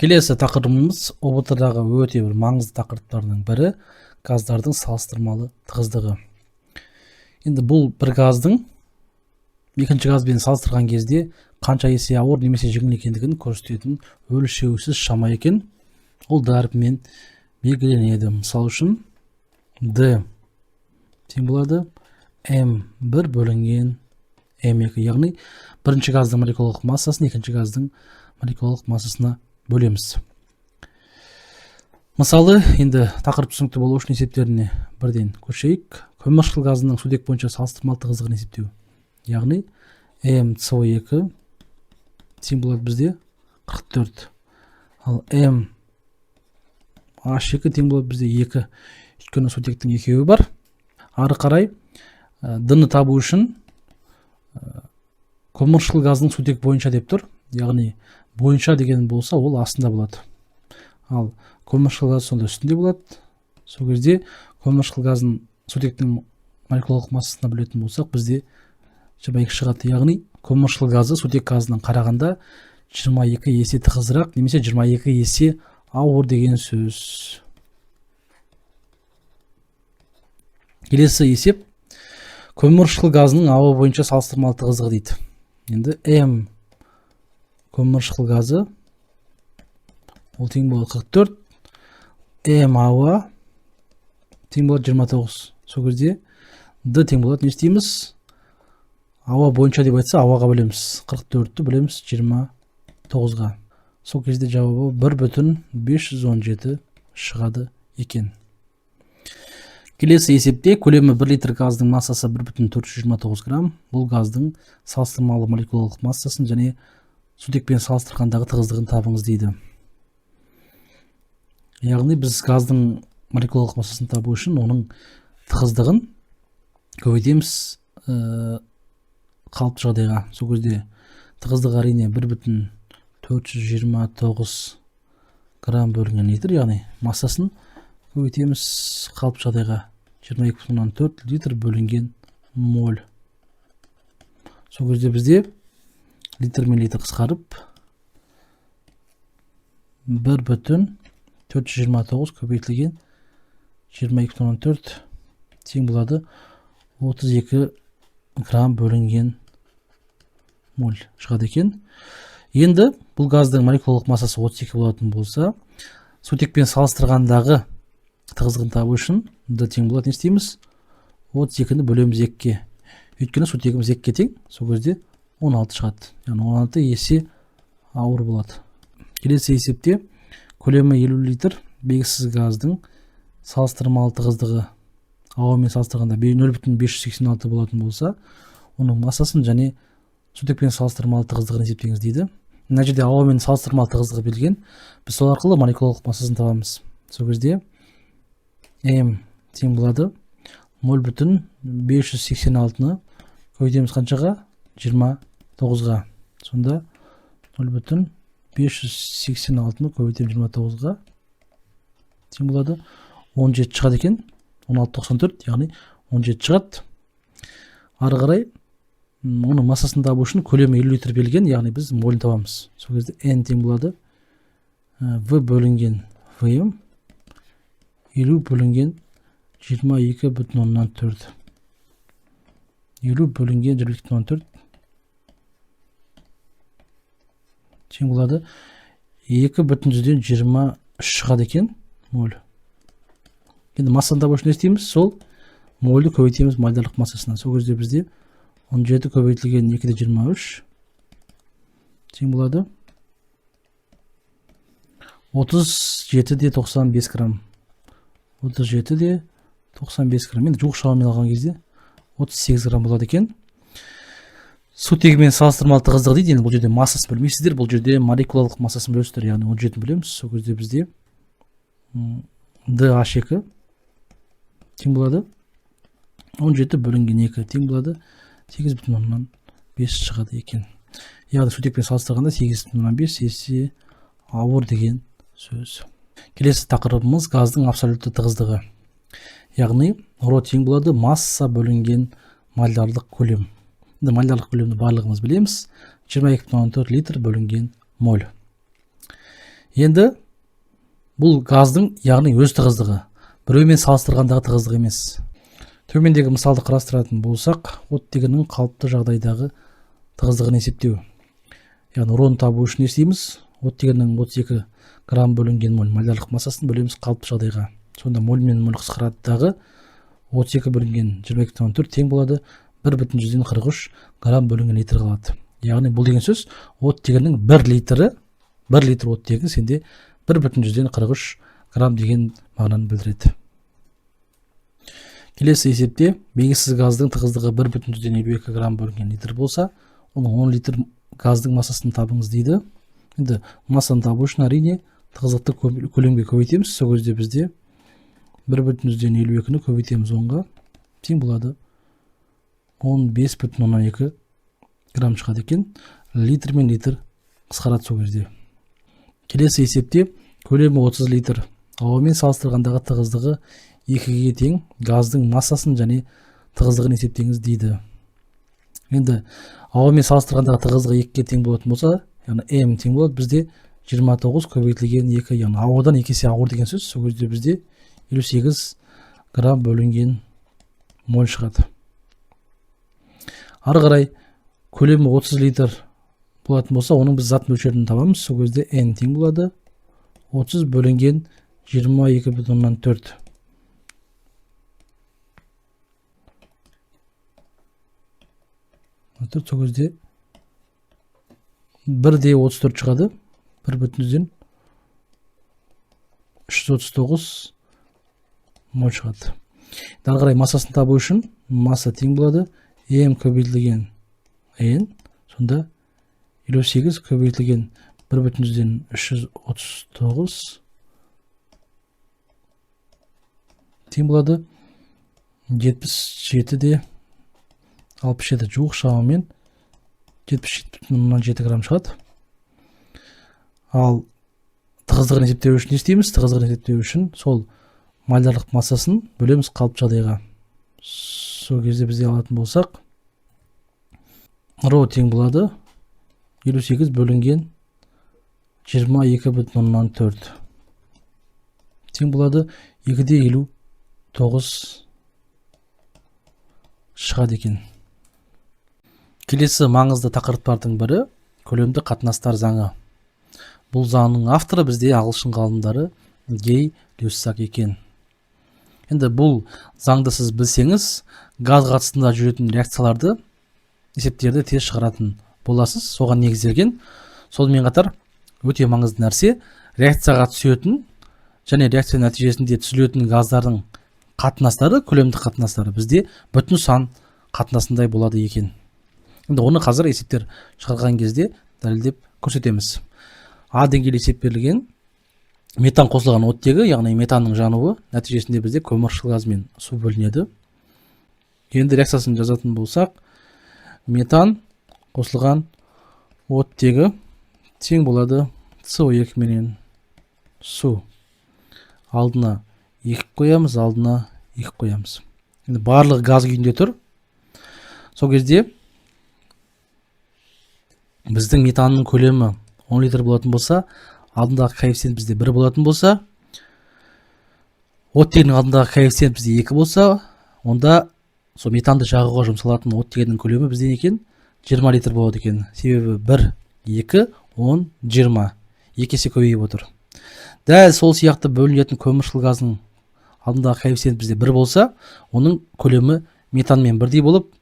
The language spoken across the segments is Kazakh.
Келесі тақырыбымыз ОБТ-дағы өте бір маңызды тақырыптардың бірі газдардың салыстырмалы тығыздығы. Енді бұл бір газдың екінші газбен салыстырған кезде қанша есе ауыр немесе жеңіл екендігін көрсететін өлшеусіз шама екен. Ол D әрпімен белгіленеді. Мысалы үшін D тең болады М1 бөлінген М2, яғни бірінші газдың молекулалық массасын екінші газдың молекулалық массасына бөлеміз. Мысалы, енді тақырып түсінікті болу үшін есептеріне бірден көшейік. Көмірқышқыл газының сутек бойынша салыстырмалы тығыздығын есептеу. Яғни MCO2 тең болады бізде 44. Ал MH2 тең болады бізде 2. Өйткені сутектің екеуі бар. Ары қарай D-ны табу үшін көмірқышқыл газының сутек бойынша деп тұр. Яғни бойынша деген болса, ол астында болады. Ал көмірқышқыл газ сонда үстінде болады. Сол кезде көмірқышқыл газын сутектің молекулалық массасына бөлетін болсақ, бізде 22 шығады. Яғни көмірқышқыл газы сутек газынан қарағанда 22 есе тығызырақ немесе 22 есе ауыр деген сөз. Келесі есеп көмірқышқыл газының ауа бойынша салыстырмалы тығыздығы дейді. Енді М көмірқышқыл газы ол тең болады 44, М ауа тең болады 29. Сол кезде D тең болады, не істейміз? Ауа бойынша деп айтса, ауаға бөлеміз. 44-ті бөлеміз 29-ға. Сол кезде жауабы 1,517 шығады екен. Келесі есепте көлемі 1 литр газдың массасы 1,429 грамм. Бұл газдың салыстырмалы молекулалық массасын және сутекпен салыстырғандағы тығыздығын табыңыз дейді. Яғни біз газдың молекулалық массасын табу үшін оның тығыздығын көбейтеміз қалыпты жағдайға. Сол кезде тығыздығы әрине 1,429 грамм бөлінген литр, яғни массасын көбейтеміз қалыпты жағдайға. 22,4 литр бөлінген моль. Сол кезде бізде литр мен литр қысқарып 1,429 көбейтілген 22,4 тең болады 32 грамм бөлінген моль шығады екен. Енді бұл газдың молекулалық массасы 32 болатын болса, сутекпен салыстырғандағы тығыздығын табу үшін D тең болады, не істейміз? 32-ні бөлеміз 2-ге. Өйткені сутегіміз 2-ге тең, сол кезде 16 шығады. Яғни 16 есе ауыр болады. Келесі есепте көлемі 50 литр белгісіз газдың салыстырмалы тығыздығы ауамен салыстырғанда 0,586 болатын болса, оның массасын және сутекпен салыстырмалы тығыздығын есептеңіз дейді. Мына жерде ауамен салыстырмалы тығыздығы берілген. Біз сол арқылы молекулалық массасын табамыз. Сол кезде М тең болады 0,586-ны көбейтеміз қаншаға? 29-ға. Сонда 0,586-ны көбейтеміз 29-ға тең болады 17 шығады екен. 16,94, яғни 17 шығады. Ары қарай оның массасын табу үшін көлемі 50 литр берілген, яғни біз моль табамыз. Сол кезде N тең болады В бөлінген ВМ 50 бөлінген 22,4. 50 бөлінген 22,4 тең болады 2,23 шығады екен моль. Енді массаны табу үшін не істейміз? Сол мольді көбейтеміз мольдарлық массасына. Сол кезде бізде 17 көбейтілген 2,23 тең болады 37,95 грамм. 37,95 грамм. Енді жуық шамамен алған кезде 38 грамм болады екен. Сутегімен салыстырмалы тығыздығы дейді. Енді бұл жерде массасын бөлмейсіздер, бұл жерде молекулалық массасын бөлесіздер, яғни 17 бөлеміз. Сол кезде бізде DH2 тең болады 17 бөлінген 2 тең болады 8,5 шығады екен. Яғни сутекпен салыстырғанда 8,5 есе ауыр деген сөз. Келесі тақырыбымыз газдың абсолютті тығыздығы. Яғни ро тең болады масса бөлінген мольдарлық көлем. Енді мольдарлық көлемді барлығымыз білеміз. 22,4 литр бөлінген моль. Енді бұл газдың яғни өз тығыздығы, біреумен салыстырғандағы тығыздық емес. Төмендегі мысалды қарастыратын болсақ, оттегінің қалыпты жағдайдағы тығыздығын есептеу. Яғни рон табу үшін не істейміз? Оттегінің 32 грамм бөлінген моль молярлық массасын бөлеміз қалыпты жағдайға. Сонда моль мен моль қысқаратыдағы 32 бөлінген 22,4 тең болады 1,43 грамм бөлінген литр қалады. Яғни бұл деген сөз оттегінің 1 литр оттегі сенде 1,43 грамм деген мағынаны білдіреді. Келесі есепте белгісіз газдың тығыздығы 1,52 грамм бөлінген литр болса, оның 10 литр газдың массасын табыңыз дейді. Енді массаны табу үшін әрине тығыздықты көлемге көбейтеміз. Сол кезде бізде 1,52-ні көбейтеміз 10-ға, тең болады 15,12 грамм шығады екен. Литр мен литр қысқарады сол кезде. Келесі есепте көлемі 30 литр ауамен салыстырғандағы тығыздығы 2-ге тең газдың массасын және тығыздығын есептеңіз дейді. Енді ауамен салыстырғандағы тығыздығы 2-ге тең болатын болса, яғни М тең болады, бізде 29 көбейтілген 2, яғни ауадан 2 есе ауыр деген сөз. Сол кезде бізде 58 грамм бөлінген моль шығады. Ары қарай көлемі 30 литр болатын болса, оның біз зат мөлшерін табамыз. Сол кезде N тең болады 30 бөлінген 22,4. Сол кезде 1-де 34 шығады. 1,339 моль шығады. Ары қарай массасын табу үшін масса тең болады М көбейтілген N, сонда 58 көбейтілген 1,339 тең болады 77-де 67 жуық, шамамен 77,7 грамм шығады. Ал тығыздығын есептеу үшін не істейміз? Тығыздығын есептеу үшін сол молярлық массасын бөлеміз қалыпты жағдайға. Сол кезде бізде алатын болсақ, ро тең болады 58 бөлінген 22,4 тең болады 2-де 59 шығады екен. Келесі маңызды тақырыптардың бірі көлемді қатынастар заңы. Бұл заңның авторы бізде ағылшын ғалымдары Гей Люссак екен. Енді бұл заңды сіз білсеңіз, газ қатысында жүретін реакцияларды, есептерді тез шығаратын боласыз. Соған негізделген. Сонымен қатар өте маңызды нәрсе, реакцияға түсетін және реакция нәтижесінде түзілетін газдардың қатынастары, көлемді қатынастары бізде бүтін сан қатынасындай болады екен. Енді оны қазір есептер шығарған кезде дәлелдеп көрсетеміз. А деңгейлі есеп берілген метан қосылған оттегі, яғни метанның жануы нәтижесінде бізде көміршыл газ мен су бөлінеді. Енді реакциясын жазатын болсақ, метан қосылған оттегі тең болады СО2 менен су. Алдына 2 қоямыз, алдына 2 қоямыз. Енді барлығы газ күйінде тұр. Сол кезде біздің метанның көлемі 10 литр болатын болса, алдындағы коэффициент бізде 1 болатын болса, оттегінің алдындағы коэффициент бізде 2 болса, онда сол метанды жағуға жұмсалатын оттегінің көлемі бізде екен 20 литр болады екен. Себебі 1, 2, 10, 20. 2 есе көбейіп отыр. Дәл сол сияқты бөлінетін көміршыл газының алдындағы коэффициент бізде 1 болса, оның көлемі метанмен бірдей болып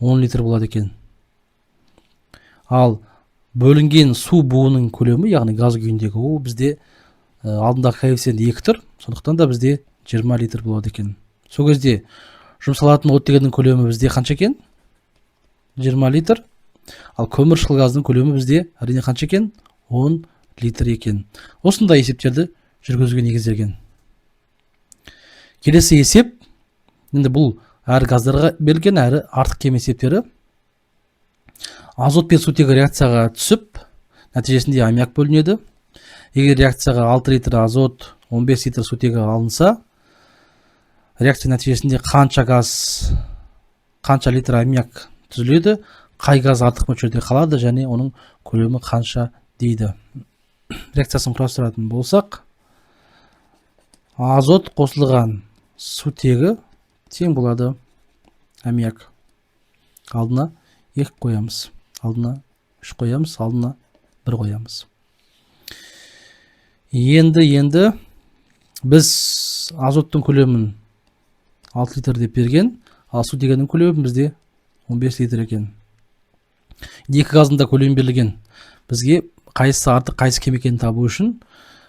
10 литр болады екен. Ал бөлінген су буының көлемі, яғни газ күйіндегі, ол бізде алдындағы коэффициент 2 тұр, сондықтан да бізде 20 литр болады екен. Сол кезде жұмсалатын оттегінің көлемі бізде қанша екен? 20 литр. Ал көміршыл газдың көлемі бізде әрине қанша екен? 10 литр екен. Осындай есептерді жүргізуге негізделген. Келесі есеп, енді бұл әр газдарға берілген, әрі артық кем есептері. Азот пен сутегі реакцияға түсіп, нәтижесінде аммиак бөлінеді. Егер реакцияға 6 литр азот, 15 литр сутегі алынса, реакция нәтижесінде қанша литр аммиак түзіледі, қай газ артық мөлшерде қалады және оның көлемі қанша дейді. реакциясын құрастыратын болсақ, азот қосылған сутегі тең болады аммиак. Алдына 2 қоямыз, алдына 3 қоямыз, алдына 1 қоямыз. Енді біз азоттың көлемін 6 литр деп берген, ал сутегінің көлемі бізде 15 литр екен. Екі газдың да көлемі берілген. Бізге қайсысы артық, қайсысы кем екенін табу үшін,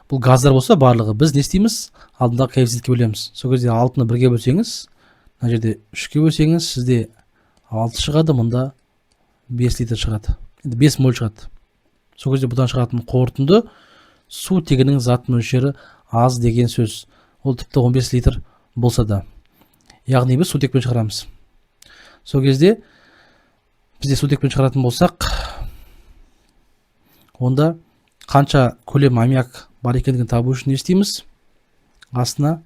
бұл газдар болса барлығы, біз не істейміз? Алдындағы коэффициентке бөлеміз. Сол кезде 6-ны 1-ге бөлсеңіз, мына жерде 3-ке бөлсеңіз, сізде 6 шығады, мұнда 5 литр шығады. Енді 5 моль шығады. Сол кезде бұдан шығатын қорытынды сутегінің зат мөлшері аз деген сөз. Ол тіпті 15 литр болса да. Яғни біз сутекпен шығарамыз. Сол кезде бізде сутекпен шығаратын болсақ, онда қанша көлем аммиак бар екендігін табу үшін не істейміз? Астына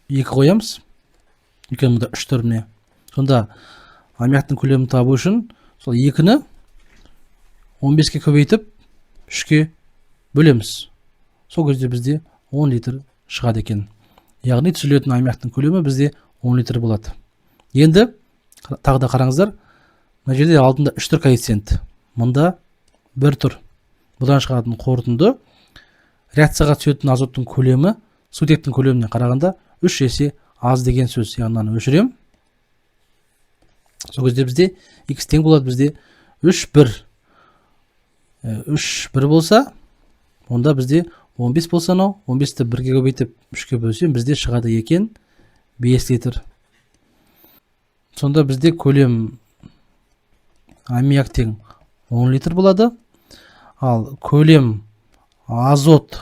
2 қоямыз. Өйткені мұнда 3 тұр міне. Сонда аммиактың көлемін табу үшін сол 2-ні 15-ке көбейтіп 3-ке бөлеміз. Сол кезде бізде 10 литр шығады екен. Яғни түзілетін аммиактың көлемі бізде 10 литр болады. Енді тағы да қараңыздар, мына жерде алдында 3 тұр коэффициент, мұнда 1 тұр. Бұдан шығатын қорытынды реакцияға түсетін азоттың көлемі сутектің көлеміне қарағанда 3 есе аз деген сөз. Яғни өшірем. Сол кезде бізде x тең болады, бізде 3 1 болса, онда бізде 15 болса, 15-ті 1-ге көбейтіп 3-ке бөлсем, бізде шығады екен 5 литр. Сонда бізде көлем аммиак тең 10 литр болады. Ал көлем азот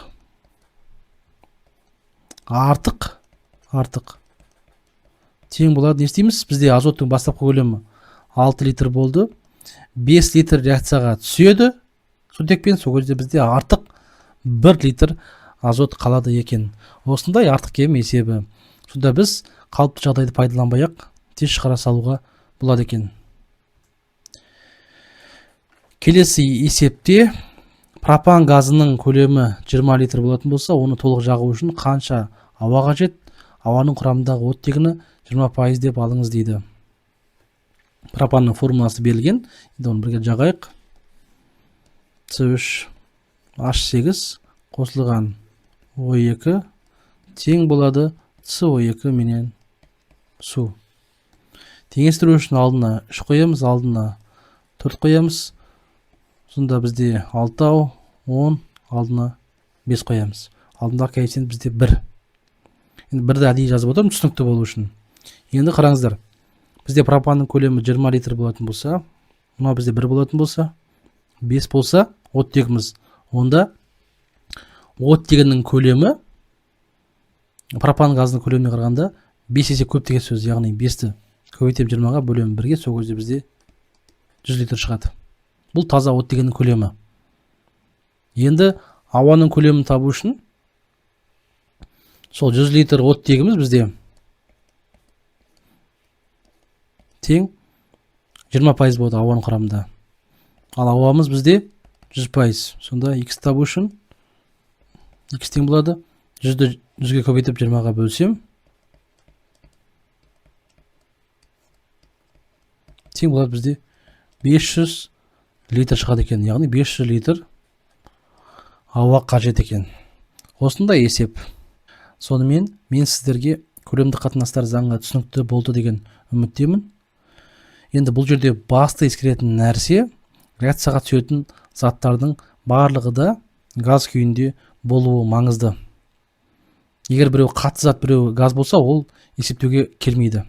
артық тең болады. Не істейміз? Бізде азоттың бастапқы көлемі 6 литр болды. 5 литр реакцияға түседі сутекпен. Сол кезде бізде артық 1 литр азот қалады екен. Осындай артық кем есебі. Сонда біз қалыпты жағдайды пайдаланбай-ақ тез шығара салуға болады екен. Келесі есепте пропан газының көлемі 20 литр болатын болса, оны толық жағу үшін қанша ауа қажет? Ауаның құрамындағы оттегіні 20% деп алыңыз дейді. Пропанның формуласы берілген. Енді оны бірге жағайық. С3H8 қосылған O2 тең болады CO2 менен су. Теңестіру үшін алдына 3 қоямыз, алдына 4 қоямыз. Сонда бізде 6, 10, алдына 5 қоямыз. Алдындағы коэффициент бізде 1. Енді 1-ді әдейі жазып отырмын, түсінікті болу үшін. Енді қараңыздар. Бізде пропанның көлемі 20 литр болатын болса, мынау бізде 1 болатын болса, 5 болса, оттегіміз. Онда оттегінің көлемі пропан газының көлеміне қарағанда 5 есе көп деген сөз. Яғни 5-ті көбейтіп 20-ға бөлемін 1-ге, сол кезде бізде 100 литр шығады. Бұл таза оттегінің көлемі. Енді ауаның көлемін табу үшін сол 100 литр оттегіміз бізде тең 20% болады ауаның құрамында. Ал ауамыз бізде 100%. Сонда x табу үшін x тең болады. 100-ді 100-ге көбейтіп 20-ға бөлсем, тең болады бізде 500 литр шығады екен. Яғни 500 литр ауа қажет екен. Осындай есеп. Сонымен мен сіздерге көлемді қатынастар заңға түсінікті болды деген үміттемін. Енді бұл жерде басты ескеретін нәрсе реакцияға түсетін заттардың барлығы да газ күйінде болуы маңызды. Егер біреу қатты зат, біреу газ болса, ол есептеуге келмейді.